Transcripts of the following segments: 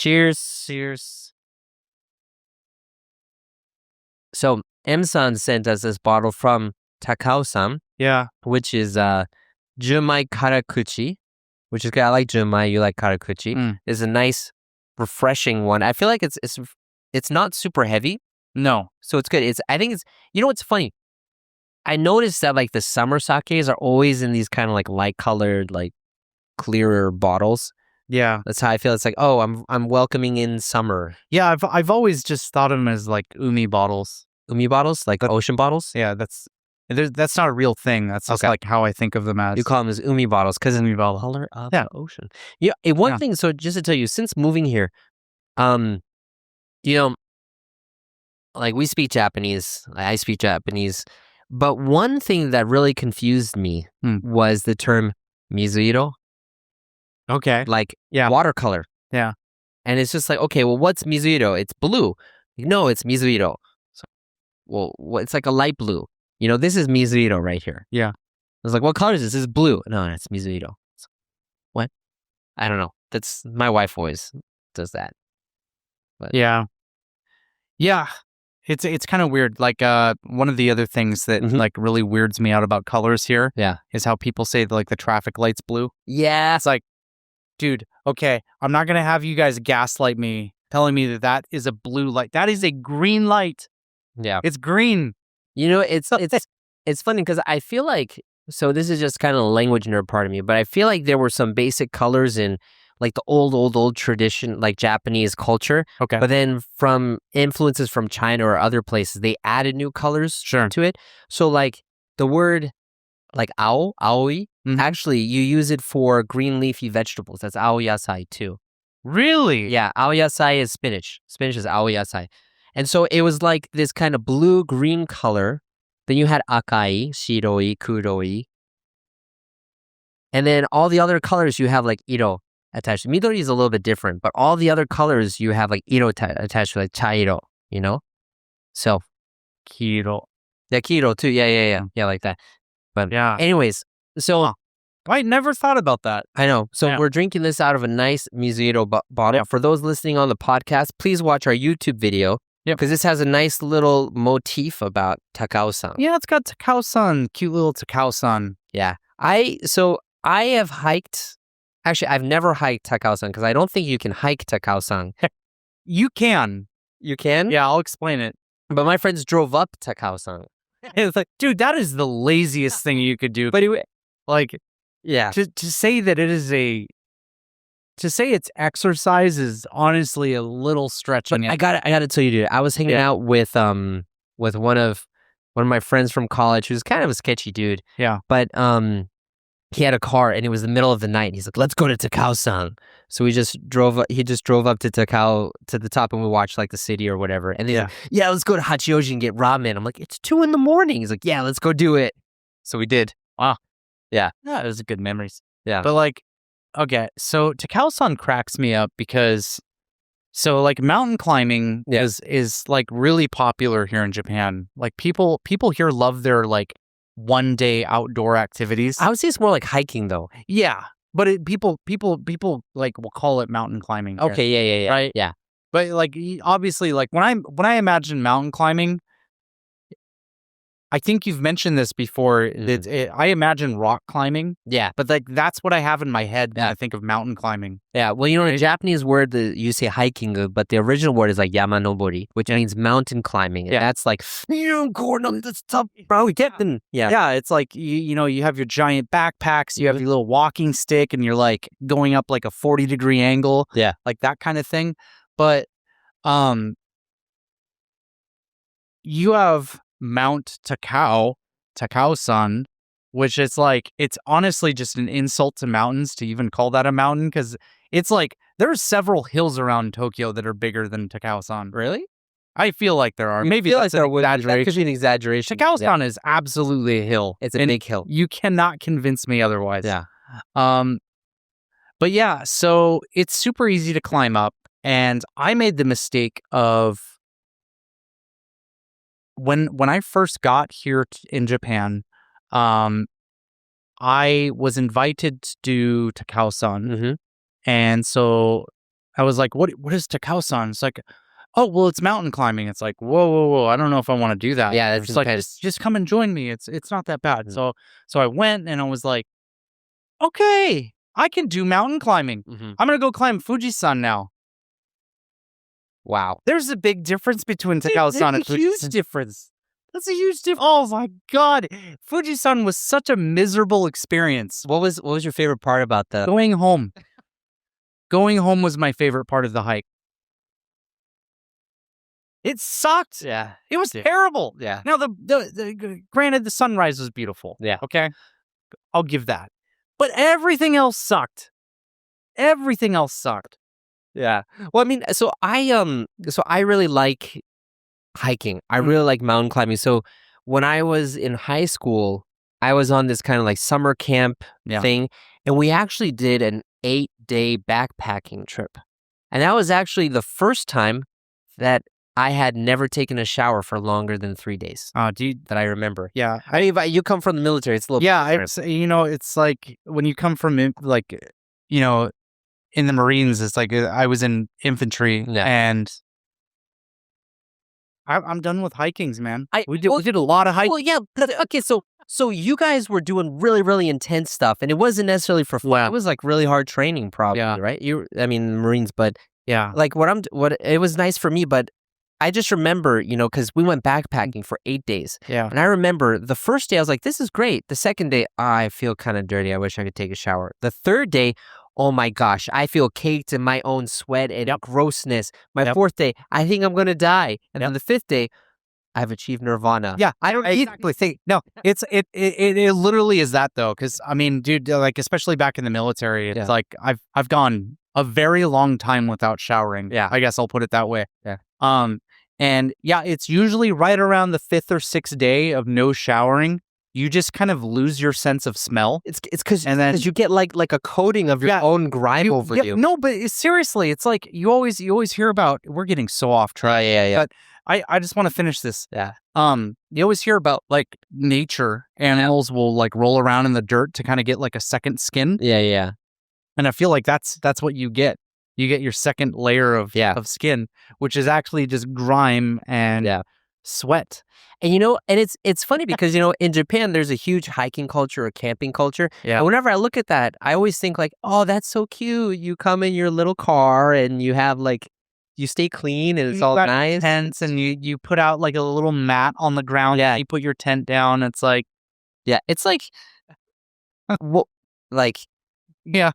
Cheers. Cheers. So M-san sent us this bottle from Takao-san, Yeah. which is Junmai Karakuchi, which is good. I like Junmai. You like Karakuchi. It's a nice, refreshing one. I feel like it's not super heavy, No. so it's good. I think it's, you know what's funny? I noticed that like the summer sakes are always in these kind of like light colored, like clearer bottles. Yeah. That's how I feel. It's like, oh, I'm welcoming in summer. Yeah, I've always just thought of them as like umi bottles. Umi bottles, like ocean bottles. Yeah, that's not a real thing. That's just Okay. like how I think of them as. You call them as umi bottles because umi the bottle. color of Yeah. the ocean. Yeah. One Yeah. thing. So just to tell you, since moving here, you know, like we speak Japanese. I speak Japanese, but one thing that really confused me was the term mizuiro, Okay. like Yeah. watercolor. Yeah. And it's just like, okay, well, what's mizuiro? It's blue. No, it's mizuiro. So, well, it's like a light blue. You know, this is mizuiro right here. Yeah. I was like, what color is this? This is blue. No, it's mizuiro. So, what? I don't know. That's my wife always does that. But Yeah. Yeah. It's kind of weird. Like one of the other things that like really weirds me out about colors here yeah. is how people say like the traffic light's blue. Yeah. It's like, dude, okay, I'm not going to have you guys gaslight me telling me that is a blue light. That is a green light. Yeah. It's green. You know, it's funny because I feel like, so this is just kind of a language nerd part of me, but I feel like there were some basic colors in like the old tradition, like Japanese culture. Okay. But then from influences from China or other places, they added new colors to it. So like the word like aoi, actually you use it for green leafy vegetables. That's aoyasai too. Really? Yeah, aoyasai is spinach. Spinach is aoyasai. And so it was like this kind of blue-green color. Then you had akai, shiroi, kuroi. And then all the other colors you have like iro attached. Midori is a little bit different, but all the other colors you have like iro attached to, like chairo, you know? So, Kiro. yeah, kiro too. Yeah, like that. But Yeah. anyways, so I never thought about that. I know. So Yeah. we're drinking this out of a nice mizuiro bottle. Yeah. For those listening on the podcast, please watch our YouTube video. Yep. Because this has a nice little motif about Takao-san. Yeah, it's got Takao-san, cute little Takao-san. Yeah. I have hiked. Actually, I've never hiked Takao-san because I don't think you can hike Takao-san. You can. You can? Yeah, I'll explain it. But my friends drove up Takao-san. It's like, dude, that is the laziest thing you could do. But anyway, like, yeah. to say that it is to say it's exercise is honestly a little stretching it. I got to tell you, dude. I was hanging out with one of my friends from college who's kind of a sketchy dude. Yeah. But he had a car and it was the middle of the night. And he's like, let's go to Takao-san. So he just drove up to Takao to the top and we watched like the city or whatever. And then yeah, let's go to Hachioji and get ramen. I'm like, it's 2 a.m. He's like, yeah, let's go do it. So we did. Wow. Yeah. Yeah, it was a good memories. Yeah. But like, okay, so Takao-san cracks me up because so like mountain climbing is like really popular here in Japan. Like people here love their like 1-day outdoor activities. I would say it's more like hiking though. Yeah. But people like will call it mountain climbing. here. Okay, yeah. Right? Yeah. But like obviously like when I imagine mountain climbing, I think you've mentioned this before. I imagine rock climbing. Yeah. But like that's what I have in my head when I think of mountain climbing. Yeah. Well, you know, the Japanese word, you say hiking, but the original word is like yamanobori, which means mountain climbing. And that's like, going on this stuff, bro. Yeah, it's like, you know, you have your giant backpacks, you have your little walking stick, and you're like going up like a 40-degree angle. Yeah. Like that kind of thing. But you have Mount Takao-san, which is like, it's honestly just an insult to mountains to even call that a mountain because it's like there are several hills around Tokyo that are bigger than Takao-san. Really? I feel like there are. Maybe that's an that exaggeration. could be an exaggeration. Takao-san is absolutely a hill. It's a big hill. You cannot convince me otherwise. Yeah. But yeah, so it's super easy to climb up. And I made the mistake of when I first got here in Japan, I was invited to do Takao-san. Mm-hmm. And so I was like, what is Takao-san? It's like, oh, well, it's mountain climbing. It's like, whoa. I don't know if I want to do that. Yeah, it's like, just come and join me. It's not that bad. Mm-hmm. So I went and I was like, okay, I can do mountain climbing. Mm-hmm. I'm going to go climb Fuji-san now. Wow. There's a big difference between Takao-san and Fuji-san. Huge difference. That's a huge difference. Oh my God. Fuji-san was such a miserable experience. What was your favorite part about the... Going home. Going home was my favorite part of the hike. It sucked. Yeah. It was terrible. Yeah. Now, granted, the sunrise was beautiful. Yeah. Okay? I'll give that. But everything else sucked. Everything else sucked. Yeah. Well, I mean, so I really like hiking. I really like mountain climbing. So when I was in high school, I was on this kind of like summer camp thing, and we actually did an 8-day backpacking trip. And that was actually the first time that I had never taken a shower for longer than 3 days. That I remember. Yeah. I mean, you come from the military, it's a little it's like when you come from like, in the Marines, it's like I was in infantry and I'm done with hikings, man. We did a lot of hiking. Well, yeah. Okay, so you guys were doing really, really intense stuff, and it wasn't necessarily for fun. Yeah. It was like really hard training, probably, right? Marines, but like what it was nice for me, but I just remember, because we went backpacking for 8 days. Yeah. And I remember the first day I was like, this is great. The second day, I feel kind of dirty. I wish I could take a shower. The third day, oh my gosh, I feel caked in my own sweat and grossness. My fourth day, I think I'm going to die. And then the fifth day, I've achieved nirvana. Yeah, I don't exactly think. No, it literally is that though. Because I mean, dude, like especially back in the military, it's like I've gone a very long time without showering. Yeah, I guess I'll put it that way. Yeah. And it's usually right around the 5th or 6th day of no showering. You just kind of lose your sense of smell. It's because you get like a coating of your own grime over you. No, but seriously, it's like you always hear about. We're getting so off track. Yeah. But I just want to finish this. Yeah. You always hear about like nature. Animals will like roll around in the dirt to kind of get like a second skin. Yeah. And I feel like that's what you get. You get your second layer of skin, which is actually just grime and sweat. And and it's funny because in Japan there's a huge hiking culture or camping culture. Yeah. And whenever I look at that, I always think like, oh, that's so cute. You come in your little car and you have like you stay clean and it's all nice. Tents and you put out like a little mat on the ground. Yeah. You put your tent down. It's like it's like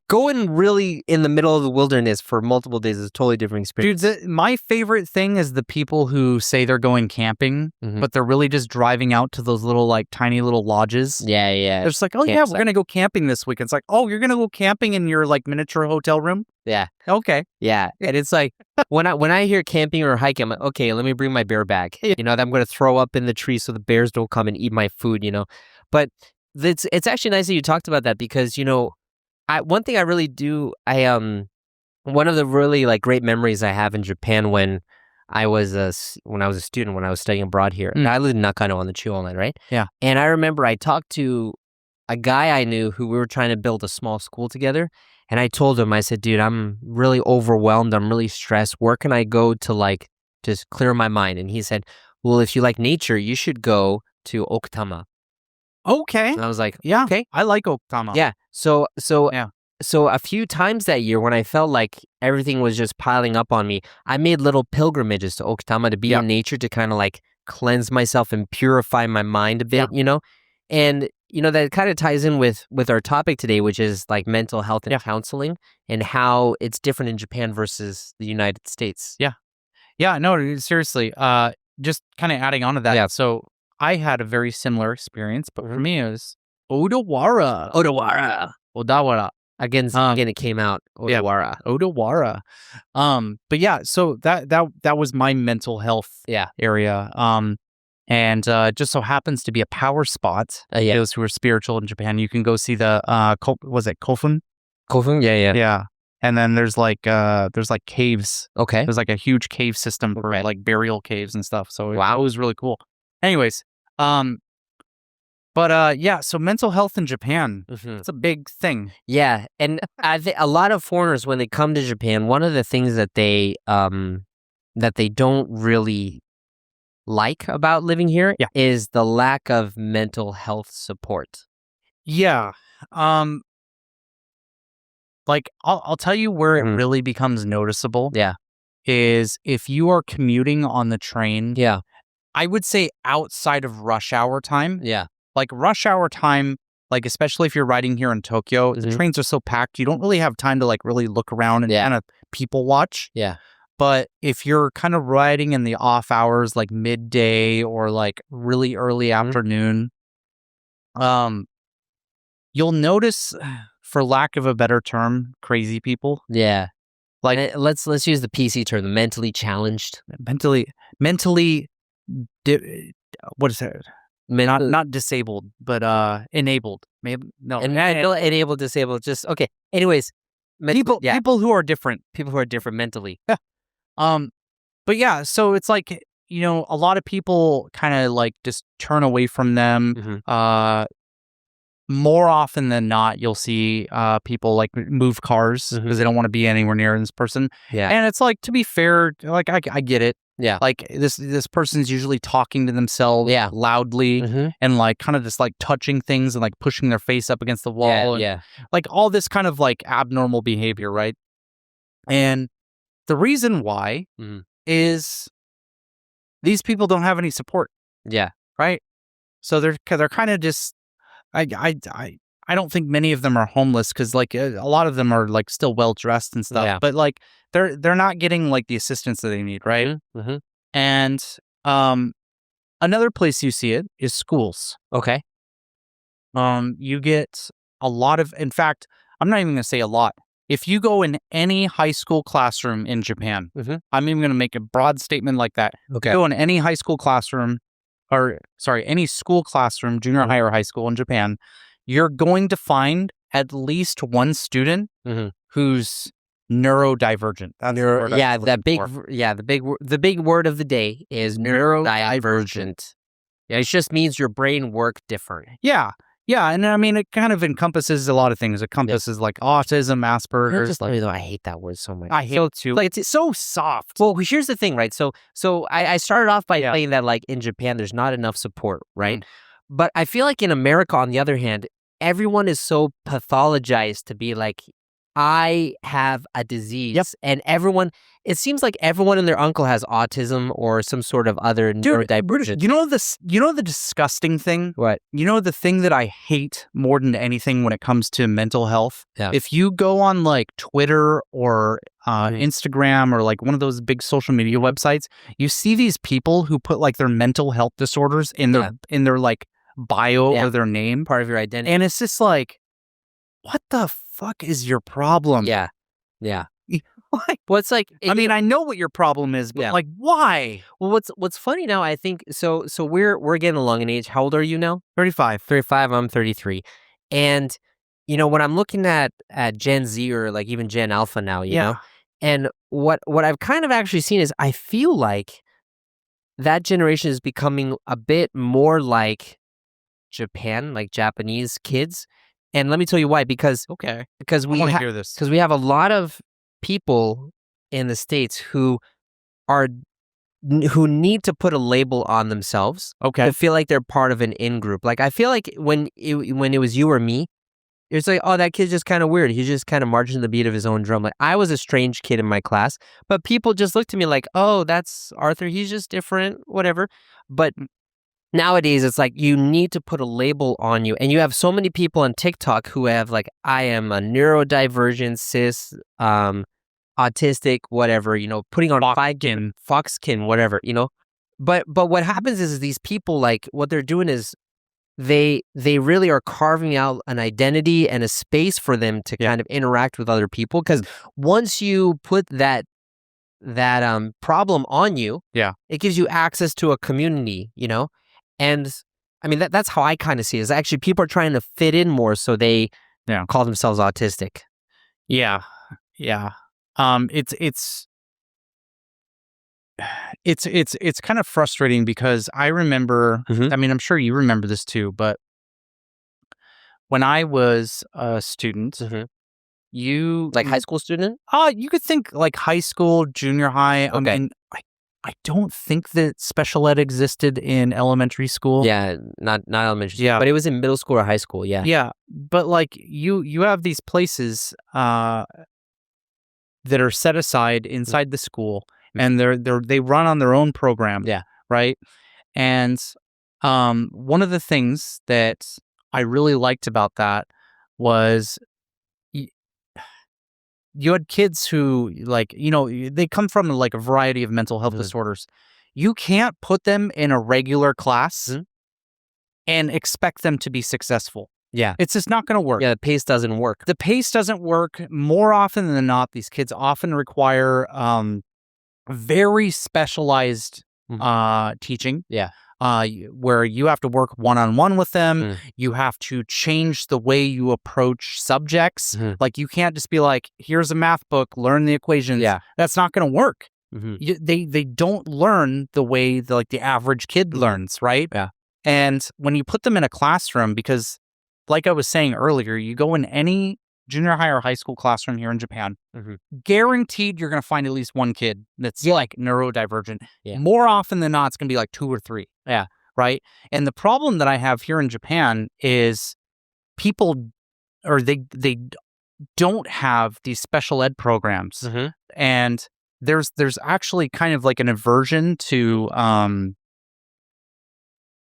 going really in the middle of the wilderness for multiple days is a totally different experience. Dude, my favorite thing is the people who say they're going camping, but they're really just driving out to those little like tiny little lodges. Yeah. They're just like, oh yeah, we're going to go camping this week. It's like, oh, you're going to go camping in your like miniature hotel room? Yeah. Okay. Yeah. And it's like, when I hear camping or hiking, I'm like, okay, let me bring my bear bag. That I'm going to throw up in the tree so the bears don't come and eat my food, But it's actually nice that you talked about that because, one thing I really do, one of the really like great memories I have in Japan when I was a student, when I was studying abroad here. And I lived in Nakano on the Chuo line, right? Yeah. And I remember I talked to a guy I knew who we were trying to build a small school together. And I told him, I said, dude, I'm really overwhelmed. I'm really stressed. Where can I go to like just clear my mind? And he said, well, if you like nature, you should go to Okutama. Okay. And I was like, yeah, okay. I like Okutama. Yeah. So a few times that year when I felt like everything was just piling up on me, I made little pilgrimages to Okutama to be in nature to kind of like cleanse myself and purify my mind a bit, And, that kind of ties in with our topic today, which is like mental health and counseling and how it's different in Japan versus the United States. Yeah. Yeah, no, seriously. Just kind of adding on to that. Yeah. So I had a very similar experience, but for me it was Odawara. Again, it came out. Odawara. But yeah, so that was my mental health area. And just so happens to be a power spot. Those who are spiritual in Japan, you can go see the was it Kofun? Kofun, yeah. Yeah. And then there's like caves. Okay. There's like a huge cave system for like burial caves and stuff. So it was really cool. Anyways, But yeah, so mental health in Japan, Mhm. it's a big thing. Yeah, and I think a lot of foreigners, when they come to Japan, one of the things that they don't really like about living here Yeah. is the lack of mental health support. Yeah. Like I'll tell you where it Mhm. really becomes noticeable Yeah, is if you are commuting on the train, yeah, I would say outside of rush hour time. yeah, Like rush hour time, like especially if you're riding here in Tokyo, the Mhm. trains are so packed, you don't really have time to like really look around and Yeah. kind of people watch. yeah, But if you're kind of riding in the off hours, like midday or like really early Mhm. afternoon, you'll notice, for lack of a better term, crazy people. yeah. Like And let's use the PC term, the mentally challenged. mentally, what is that? Not disabled, but enabled. Maybe no. and enable, disabled. Just okay. Anyways, People who are different. people who are different mentally. But yeah, so it's like, a lot of people kind of like just turn away from them. Mhm. More often than not, you'll see people like move cars because Mhm. they don't want to be anywhere near this person. Yeah, And it's like, to be fair, like I get it. yeah, Like this person's usually talking to themselves Yeah. loudly Mhm. and like kind of just like touching things and like pushing their face up against the wall. yeah, and, yeah, like all this kind of like abnormal behavior, right? And the reason why Mhm. is these people don't have any support, yeah, right? So they're kind of just I don't think many of them are homeless because like a lot of them are like still well dressed and stuff, Yeah. but like they're not getting like the assistance that they need, right? Mhm. And another place you see it is schools. Okay. You get a lot of, in fact, I'm not even going to say a lot. If you go in any high school classroom in Japan, Mhm. I'm even going to make a broad statement like that. Okay. Go in any high school classroom, any school classroom, junior high or high school in Japan, you're going to find at least one student Mhm. who's neurodivergent. That's the word I'm Yeah, looking that big, for. the big word of the day is neurodivergent. Yeah, it just means your brain work different. Yeah. Yeah. And I mean, it kind of encompasses a lot of things. It encompasses like autism, Asperger's. Just let me know. I hate that word so much. I hate it too. Like, it's so soft. Well, here's the thing, right? So I started off by Yeah. saying that like in Japan, there's not enough support, right? Mm. But I feel like in America, on the other hand, everyone is so pathologized to be like, I have a disease, and it seems like everyone and their uncle has autism or some sort of other neurodivergent. You know the disgusting thing? What? You know the thing that I hate more than anything when it comes to mental health? Yeah. If you go on like Twitter or Mhm. Instagram or like one of those big social media websites, you see these people who put like their mental health disorders in their like bio Yeah. or their name. Part of your identity. And it's just like, what the fuck is your problem? Yeah. Yeah. Like, Well, it's like I mean, I know what your problem is, but Yeah. like, why? well, what's funny now, I think so we're getting along in age. How old are you now? 35. 35, I'm 33. And when I'm looking at Gen Z or like even Gen Alpha now, you know, and what I've kind of actually seen is I feel like that generation is becoming a bit more like Japan, like Japanese kids. And let me tell you why, because Okay. because I we want to hear this. because we have a lot of people in the States who need to put a label on themselves Okay. to feel like they're part of an in-group. Like I feel like when it was you or me, it's like, oh, that kid's just kind of weird. He's just kind of marching to the beat of his own drum. Like I was a strange kid in my class, but people just looked at me like, oh, that's Arthur. He's just different, whatever. But nowadays, it's like you need to put a label on you. And you have so many people on TikTok who have like, I am a neurodivergent, cis, autistic, whatever, putting on foxkin, whatever, But what happens is these people, like what they're doing is they really are carving out an identity and a space for them to kind of interact with other people. Because once you put that problem on you, it gives you access to a community, And I mean that's how I kind of see it. Is actually people are trying to fit in more, so they call themselves autistic. Yeah. It's kind of frustrating because I remember, Mhm. I mean, I'm sure you remember this too, but when I was a student, you Like high school student? you could think like high school, junior high. Okay. I mean, I don't think that special ed existed in elementary school. Yeah, not elementary school. Yeah. But it was in middle school or high school, yeah. Yeah, but like you have these places that are set aside inside the school, and they run on their own program. Yeah. Right. And one of the things that I really liked about that was you had kids who, like, they come from like a variety of mental health disorders. You can't put them in a regular class and expect them to be successful. Yeah. It's just not going to work. Yeah, the pace doesn't work. The pace doesn't work. More often than not, these kids often require very specialized teaching. Yeah. Where you have to work one-on-one with them. You have to change the way you approach subjects. Like, you can't just be like, here's a math book, learn the equations. Yeah. That's not going to work. They don't learn the way the average kid learns, right? Yeah. And when you put them in a classroom, because like I was saying earlier, you go in any junior high or high school classroom here in Japan, guaranteed you're going to find at least one kid that's like neurodivergent. Yeah. More often than not, it's going to be like 2 or 3. Yeah. Right. And the problem that I have here in Japan is people, or they don't have these special ed programs. And there's actually kind of like an aversion to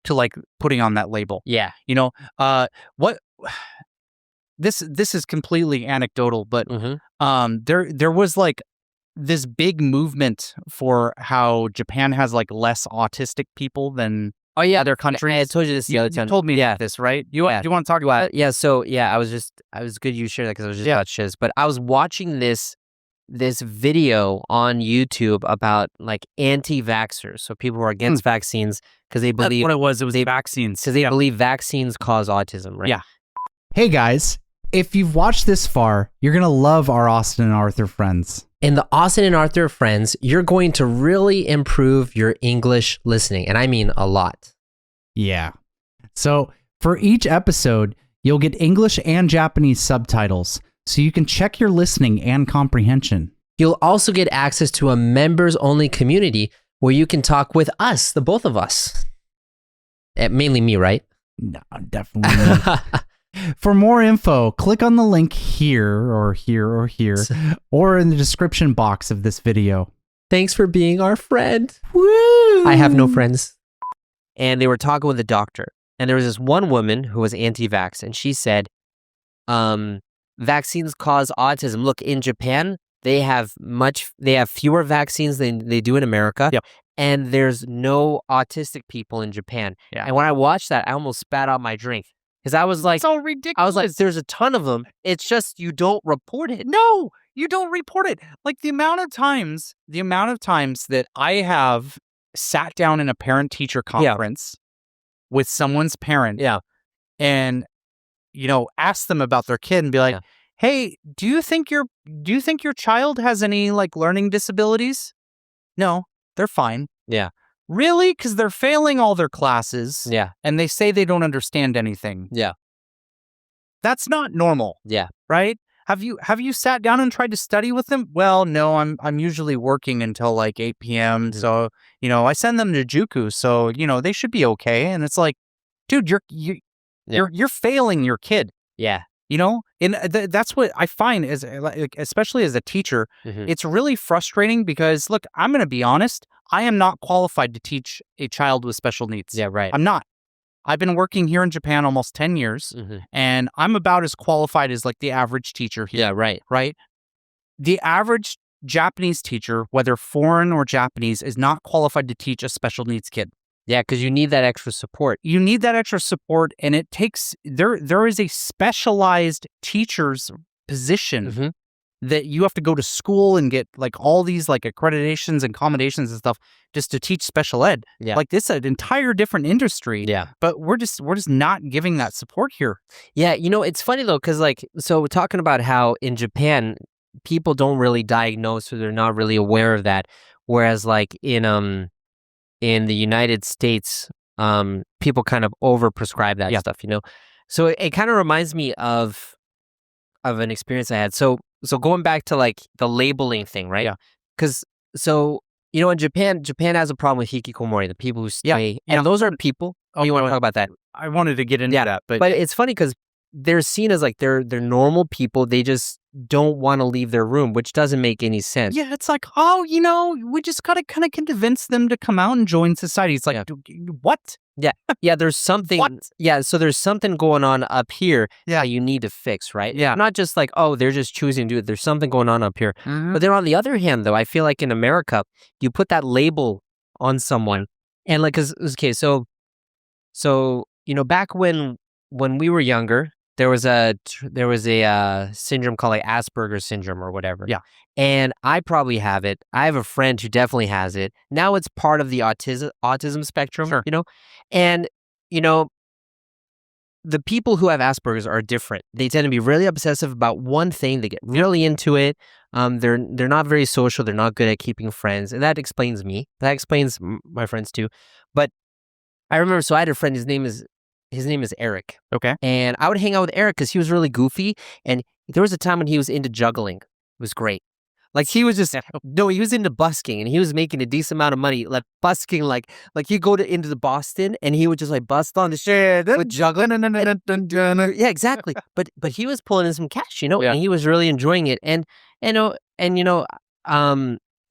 like putting on that label. Yeah. What this is completely anecdotal, but there was like this big movement for how Japan has like less autistic people than other countries. I told you this the other time. You told me this, right? You want to talk about it? Yeah, so I was good you shared that because I was just about shiz. But I was watching this video on YouTube about like anti-vaxxers, so people who are against vaccines because they believe what it was vaccines. Because they believe vaccines cause autism, right? Yeah. Hey guys, if you've watched this far, you're going to love our Austin and Arthur friends. In the Austin and Arthur friends, you're going to really improve your English listening, and I mean a lot. Yeah. So for each episode, you'll get English and Japanese subtitles, so you can check your listening and comprehension. You'll also get access to a members-only community where you can talk with us, the both of us. Mainly me, right? No, definitely not. For more info, click on the link here, or in the description box of this video. Thanks for being our friend. Woo! I have no friends. And they were talking with the doctor. And there was this one woman who was anti-vax, and she said, vaccines cause autism. Look, in Japan, they have fewer vaccines than they do in America. Yep. And there's no autistic people in Japan. Yeah. And when I watched that, I almost spat out my drink. Because I was like, so ridiculous. I was like, there's a ton of them. It's just you don't report it. No, you don't report it. Like the amount of times that I have sat down in a parent-teacher conference with someone's parent, and asked them about their kid and be like, "Hey, do you think your child has any like learning disabilities?" No, they're fine. Yeah. Really? Because they're failing all their classes. Yeah. And they say they don't understand anything. Yeah. That's not normal. Yeah. Right? Have you sat down and tried to study with them? Well, no, I'm usually working until like 8 p.m. So, I send them to Juku, so, they should be okay. And it's like, dude, you're failing your kid. Yeah. And that's what I find is, especially as a teacher, it's really frustrating because, look, I'm going to be honest. I am not qualified to teach a child with special needs. Yeah, right. I'm not. I've been working here in Japan almost 10 years, and I'm about as qualified as like the average teacher here. Yeah, right. Right? The average Japanese teacher, whether foreign or Japanese, is not qualified to teach a special needs kid. Yeah, because you need that extra support. You need that extra support, and it takes there is a specialized teacher's position that you have to go to school and get like all these like accreditations and accommodations and stuff just to teach special ed. Yeah. Like this is an entire different industry. Yeah. But we're just not giving that support here. Yeah, it's funny though, because so we're talking about how in Japan people don't really diagnose, or they're not really aware of that, whereas like in the United States, people kind of overprescribe that stuff, So it kind of reminds me of an experience I had. So going back to like the labeling thing, right? Yeah. Because in Japan has a problem with hikikomori, the people who stay, and those are people. Oh, you want to talk about that? I wanted to get into that, but it's funny because they're seen as like they're normal people. They just don't want to leave their room, which doesn't make any sense. yeah, it's like, we just gotta kind of convince them to come out and join society. It's like, what? Yeah, there's something. What? Yeah, so there's something going on up here Yeah. that you need to fix, right? Yeah. Not just like, oh, they're just choosing to do it. There's something going on up here. But then on the other hand, though, I feel like in America, you put that label on someone, and like, back when we were younger, there was a syndrome called like Asperger's syndrome or whatever. Yeah. And I probably have it. I have a friend who definitely has it. Now it's part of the autism spectrum, Sure. And the people who have Asperger's are different. They tend to be really obsessive about one thing. They get really into it. They're not very social. They're not good at keeping friends, and that explains me. That explains my friends too. But I remember, so I had a friend. His name is Eric. Okay. And I would hang out with Eric because he was really goofy. And there was a time when he was into juggling. It was great. Like he was he was into busking, and he was making a decent amount of money. Like busking, like he'd go into the Boston and he would just like bust on the shit with juggling. Yeah, exactly. But he was pulling in some cash, Yeah. and he was really enjoying it. And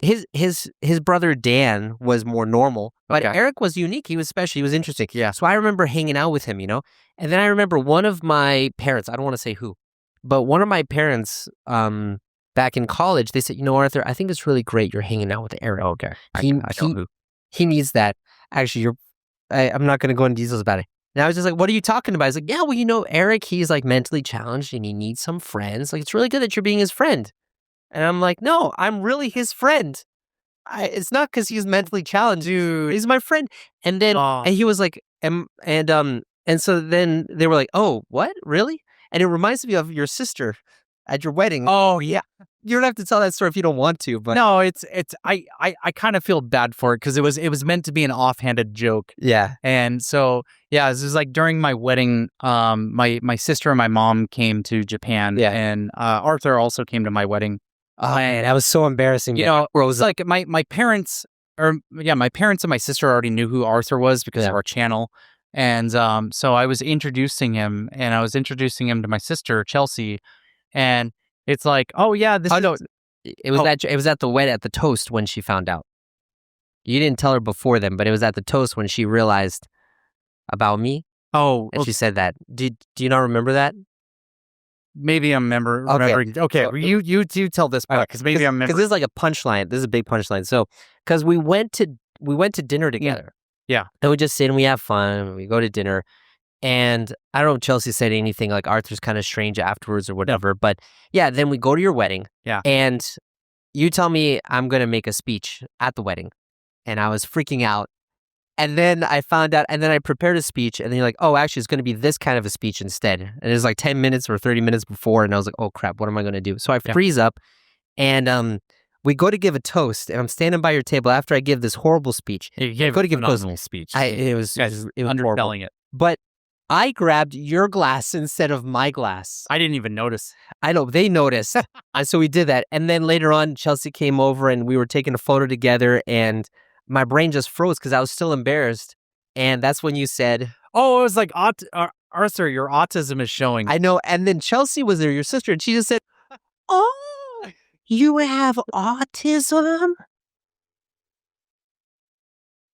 his brother Dan was more normal, but Okay. Eric was unique. He was special. He was interesting. Yeah. So I remember hanging out with him, and then I remember one of my parents, I don't want to say who, but one of my parents, back in college, they said, Arthur, I think it's really great you're hanging out with Eric. Okay. He I know who. he needs that. Actually, I'm not going to go into details about it. And I was just like, what are you talking about? He's like, yeah, well, Eric, he's like mentally challenged and he needs some friends. Like, it's really good that you're being his friend. And I'm like, no, I'm really his friend. It's not because he's mentally challenged. Dude, he's my friend. And then, and he was like, and so then they were like, oh, what? Really? And it reminds me of your sister at your wedding. Oh yeah. You don't have to tell that story if you don't want to, but No, it's I kind of feel bad for it because it was meant to be an offhanded joke. yeah. And so, yeah, this was like during my wedding, my sister and my mom came to Japan, Yeah. and Arthur also came to my wedding. Oh man, that was so embarrassing. It's like my parents and my sister already knew who Arthur was because of our channel. And so I was introducing him to my sister, Chelsea, and it's like, oh yeah, this no, it was at the toast when she found out. You didn't tell her before then, but it was at the toast when she realized about me. Oh, And she said that. Do you not remember that? maybe I'm remembering. Okay, you tell this part because maybe I'm because this is like a punchline. This is a big punchline. So because we went to dinner together. Yeah. And we just sit and we have fun. And we go to dinner. And I don't know if Chelsea said anything like Arthur's kind of strange afterwards or whatever. But yeah, then we go to your wedding. Yeah. And you tell me I'm going to make a speech at the wedding. And I was freaking out. And then I found out, and then I prepared a speech. And then you're like, oh, actually, it's going to be this kind of a speech instead. And it was like 10 minutes or 30 minutes before. And I was like, oh, crap, what am I going to do? So I freeze up. And we go to give a toast. And I'm standing by your table after I give this horrible speech. You gave Go to give a phenomenal speech. It was underselling horrible. it. But I grabbed your glass instead of my glass. I didn't even notice. I know, they noticed. And so we did that. And then later on, Chelsea came over and we were taking a photo together and my brain just froze because I was still embarrassed. And that's when you said, Oh, it was like, Arthur, your autism is showing. I know. And then Chelsea was there, your sister, and she just said, oh, you have autism?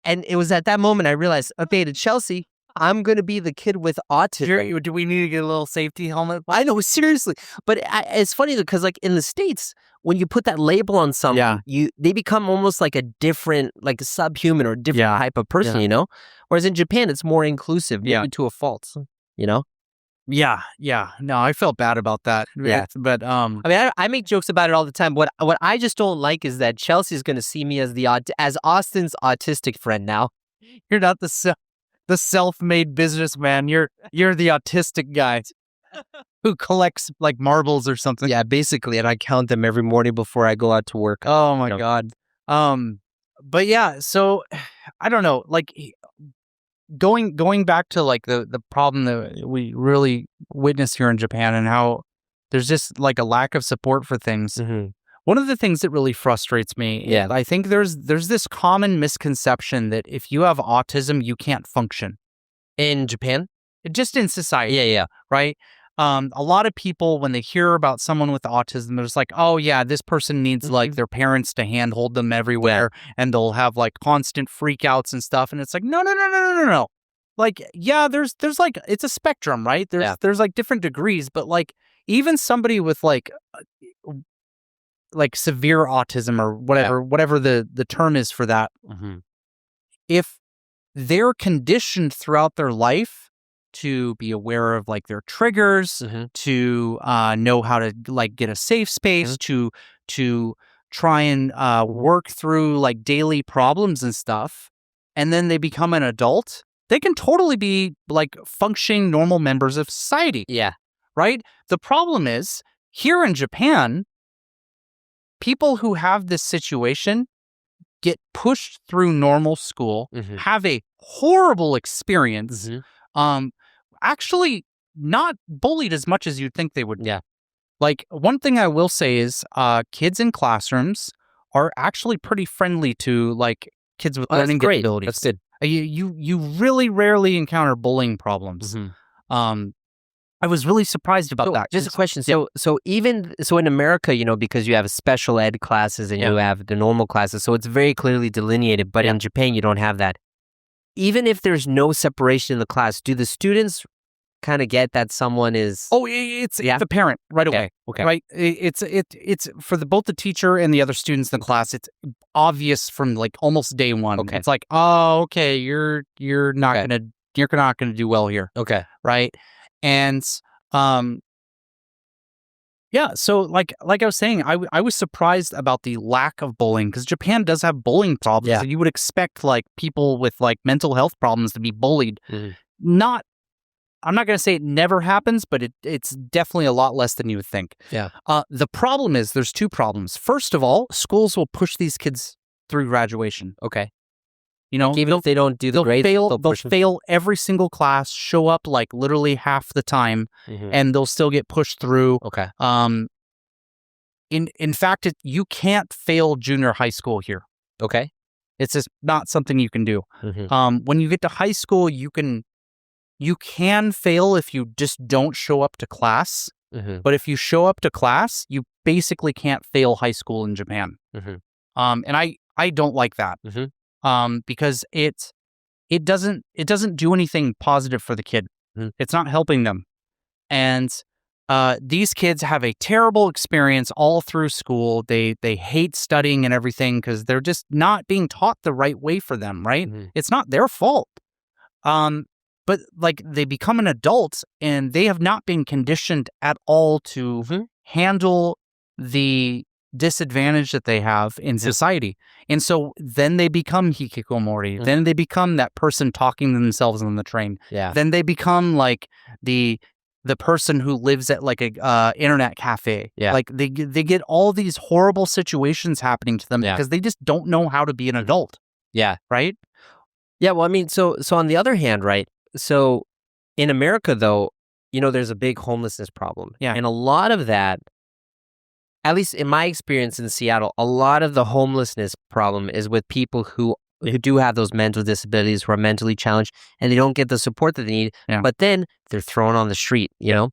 And it was at that moment I realized, okay, to Chelsea, I'm going to be the kid with autism. Do we need to get a little safety helmet? I know, seriously. But it's funny because like in the States, when you put that label on someone, they become almost like a different, like a subhuman or different type of person, Whereas in Japan, it's more inclusive, maybe to a fault, Yeah. No, I felt bad about that. Yeah. But I mean, I make jokes about it all the time. What I just don't like is that Chelsea's going to see me as as Austin's autistic friend now. you're not the self-made businessman. You're the autistic guy who collects like marbles or something. Yeah, basically, and I count them every morning before I go out to work. Oh my God. But yeah, so I don't know. Like going back to like the problem that we really witness here in Japan and how there's just like a lack of support for things. Mm-hmm. One of the things that really frustrates me, Yeah. I think there's this common misconception that if you have autism, you can't function. In Japan? Just in society. Yeah. Right? A lot of people, when they hear about someone with autism, they're just like, oh yeah, this person needs like their parents to handhold them everywhere, and they'll have like constant freakouts and stuff. And it's like, no. Like, yeah, there's like, it's a spectrum, right? There's like different degrees, but like even somebody with like severe autism or whatever the term is for that, if they're conditioned throughout their life to be aware of like their triggers, to know how to like get a safe space, to try and work through like daily problems and stuff, and then they become an adult, they can totally be like functioning normal members of society. Yeah. Right? The problem is, here in Japan, people who have this situation get pushed through normal school, have a horrible experience, actually not bullied as much as you'd think they would. Yeah. Like, one thing I will say is kids in classrooms are actually pretty friendly to like kids with learning disabilities. That's good. You really rarely encounter bullying problems. I was really surprised about that. Just a question. So in America, you know, because you have special ed classes and you have the normal classes, so it's very clearly delineated. But in Japan, you don't have that. Even if there's no separation in the class, do the students kind of get that someone is? Oh, it's the parent right away. Okay. Right. It's for both the teacher and the other students in the class. It's obvious from like almost day one. Okay. It's like, oh, okay, you're not gonna do well here. Okay. Right. And so like I was saying, I was surprised about the lack of bullying, because Japan does have bullying problems. Yeah. So you would expect like people with like mental health problems to be bullied. I'm not going to say it never happens, but it's definitely a lot less than you would think. Yeah. The problem is there's two problems. First of all, schools will push these kids through graduation. Okay. You know, even if they don't do the grades, they'll fail every single class, show up like literally half the time, and they'll still get pushed through. Okay. In fact, you can't fail junior high school here. Okay. It's just not something you can do. When you get to high school, you can fail if you just don't show up to class. But if you show up to class, you basically can't fail high school in Japan. And I don't like that. Because it doesn't do anything positive for the kid. It's not helping them. And these kids have a terrible experience all through school. They hate studying and everything because they're just not being taught the right way for them, right? It's not their fault. But like they become an adult and they have not been conditioned at all to handle the disadvantage that they have in society. And so then they become hikikomori. Then they become that person talking to themselves on the train. Then they become like the person who lives at like a internet cafe. Like they get all these horrible situations happening to them because they just don't know how to be an adult. Right? Yeah, well, I mean, so on the other hand, right? So in America, though, you know, there's a big homelessness problem. And a lot of that, at least in my experience in Seattle, a lot of the homelessness problem is with people who do have those mental disabilities, who are mentally challenged, and they don't get the support that they need. But then they're thrown on the street, you know?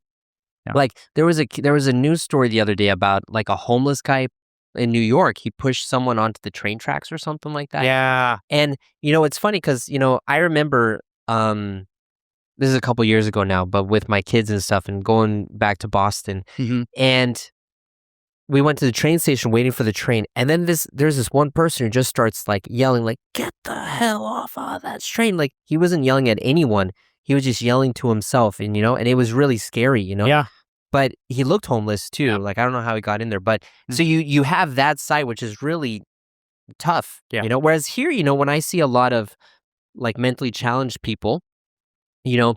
Like there was a news story the other day about like a homeless guy in New York. He pushed someone onto the train tracks or something like that. And, you know, it's funny because, you know, I remember, this is a couple years ago now, but with my kids and stuff and going back to Boston, and we went to the train station waiting for the train, and then there's this one person who just starts like yelling like, "Get the hell off of that train!" Like he wasn't yelling at anyone, he was just yelling to himself, and you know, and it was really scary, you know. But he looked homeless too. Like I don't know how he got in there, but so you have that side which is really tough, you know. Whereas here, you know, when I see a lot of like mentally challenged people, you know,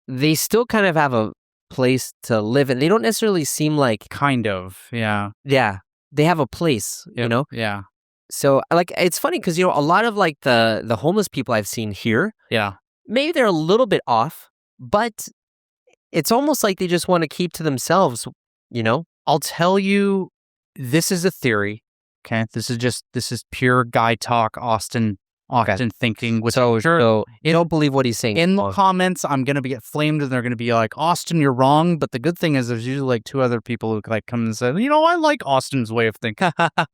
they still kind of have a place to live, and they don't necessarily seem like kind of, they have a place, you know. So like it's funny because a lot of like the homeless people I've seen here, Yeah. maybe they're a little bit off, but it's almost like they just want to keep to themselves, I'll tell you, this is a theory. Okay. This is pure guy talk, Austin thinking. So don't believe what he's saying. In the comments, I'm going to get flamed and they're going to be like, Austin, you're wrong. But the good thing is there's usually like two other people who like come and say, I like Austin's way of thinking.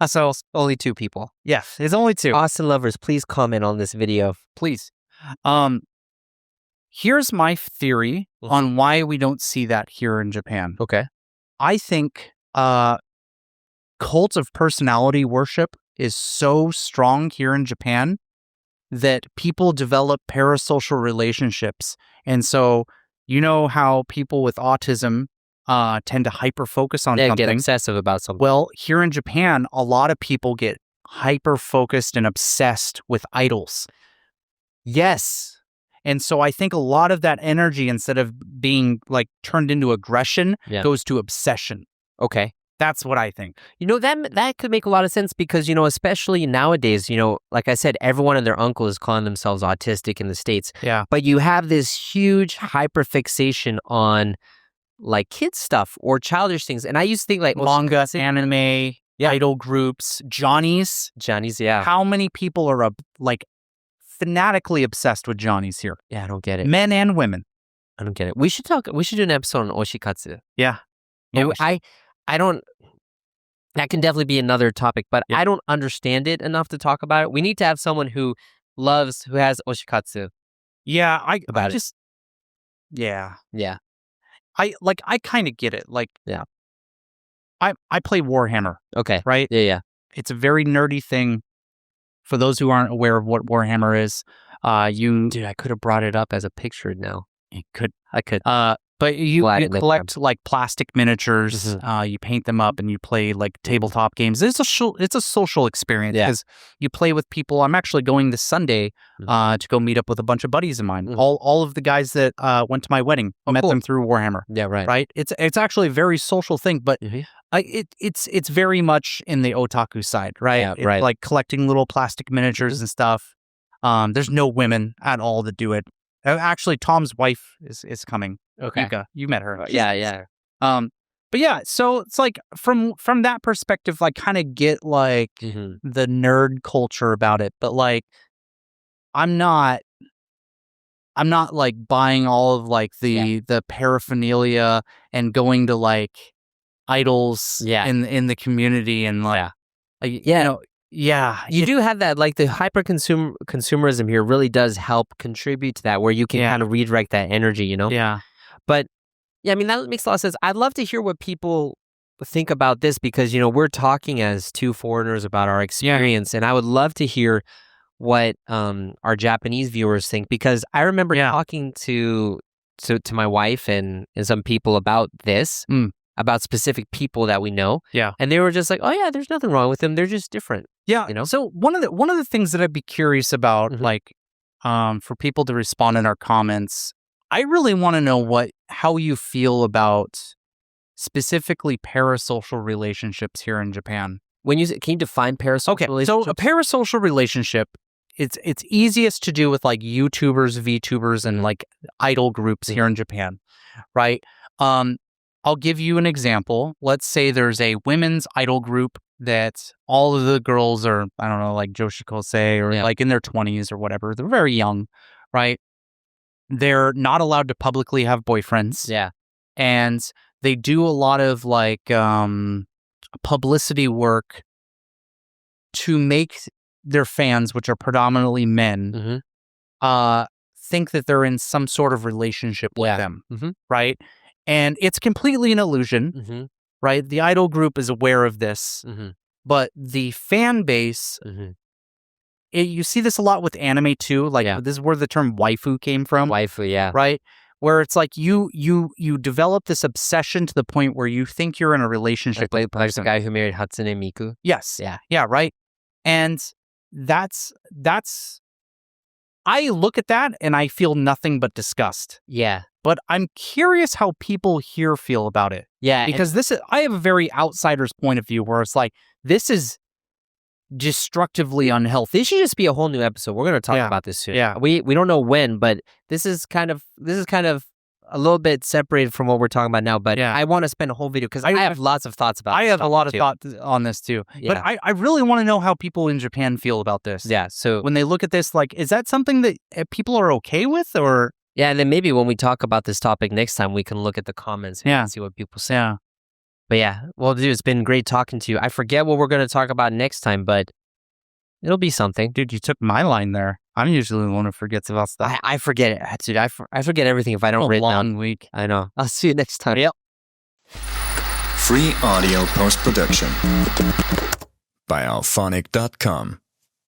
So only two people. Yeah, it's only two. Austin lovers, please comment on this video. Please. Here's my theory on why we don't see that here in Japan. Okay. I think cult of personality worship is so strong here in Japan that people develop parasocial relationships. And so, how people with autism tend to hyper-focus on something. Get obsessive about something. Well, here in Japan, a lot of people get hyper-focused and obsessed with idols. Yes. And so I think a lot of that energy, instead of being like turned into aggression, goes to obsession. Okay. That's what I think. That could make a lot of sense because, especially nowadays, like I said, everyone and their uncle is calling themselves autistic in the States. Yeah. But you have this huge hyperfixation on like kids stuff or childish things. And I used to think like manga, anime, idol groups, Johnnies. Yeah. How many people are like fanatically obsessed with Johnnies here? Yeah, I don't get it. Men and women. I don't get it. We should do an episode on oshikatsu. Yeah. I don't, that can definitely be another topic, but I don't understand it enough to talk about it. We need to have someone who has oshikatsu. Yeah, I kind of get it. Like, I play Warhammer. Okay. Right? Yeah. It's a very nerdy thing. For those who aren't aware of what Warhammer is, Dude, I could have brought it up as a picture now. I could. But you collect like plastic miniatures, you paint them up and you play like tabletop games. It's a social experience because you play with people. I'm actually going this Sunday to go meet up with a bunch of buddies of mine. All of the guys that went to my wedding, met them through Warhammer. Yeah, right. Right? It's actually a very social thing, but it's very much in the otaku side, right? Yeah, it's right. like collecting little plastic miniatures and stuff. There's no women at all that do it. Actually, Tom's wife is coming. Okay. Yuka, you met her. Yeah. But yeah, so it's like from that perspective, like kind of get like the nerd culture about it, but like I'm not like buying all of like the paraphernalia and going to like idols in the community and like you do have that, like the consumerism here really does help contribute to that, where you can kind of redirect that energy, Yeah. But yeah, I mean, that makes a lot of sense. I'd love to hear what people think about this because, we're talking as two foreigners about our experience, and I would love to hear what our Japanese viewers think, because I remember talking to my wife and some people about this, about specific people that we know. Yeah. And they were just like, oh yeah, there's nothing wrong with them. They're just different. Yeah. So one of the things that I'd be curious about, like, for people to respond in our comments, I really want to know how you feel about specifically parasocial relationships here in Japan. Can you define parasocial relationships? So a parasocial relationship, it's easiest to do with like YouTubers, VTubers, and like idol groups here in Japan, right? I'll give you an example. Let's say there's a women's idol group that all of the girls are, I don't know, like Joshikose or like in their 20s or whatever. They're very young, right? They're not allowed to publicly have boyfriends. Yeah. And they do a lot of like publicity work to make their fans, which are predominantly men, think that they're in some sort of relationship with them, right? And it's completely an illusion, right? The idol group is aware of this, but the fan base, you see this a lot with anime too. Like this is where the term waifu came from. Waifu, yeah. Right? Where it's like you develop this obsession to the point where you think you're in a relationship with like the guy who married Hatsune Miku. Yes. Yeah, right? And that's I look at that and I feel nothing but disgust. Yeah. But I'm curious how people here feel about it. Yeah. Because I have a very outsider's point of view where it's like, this is destructively unhealthy. This should just be a whole new episode. We're going to talk Yeah. about this soon. Yeah. We don't know when, but this is kind of a little bit separated from what we're talking about now. But Yeah. I want to spend a whole video because I have lots of thoughts about. I this have a stuff lot of too. thoughts on this too. Yeah. But I really want to know how people in Japan feel about this. Yeah. So When they look at this, like, is that something that people are okay with, or? yeah, and then maybe when we talk about this topic next time, we can look at the comments and Yeah. see what people say. Yeah. But yeah, well, dude, it's been great talking to you. I forget what we're going to talk about next time, but it'll be something. Dude, you took my line there. I'm usually the one who forgets about stuff. I forget it, dude. I forget everything if I don't a write it long down. week. I know. I'll see you next time. Yep. Free audio post-production by alphonic.com.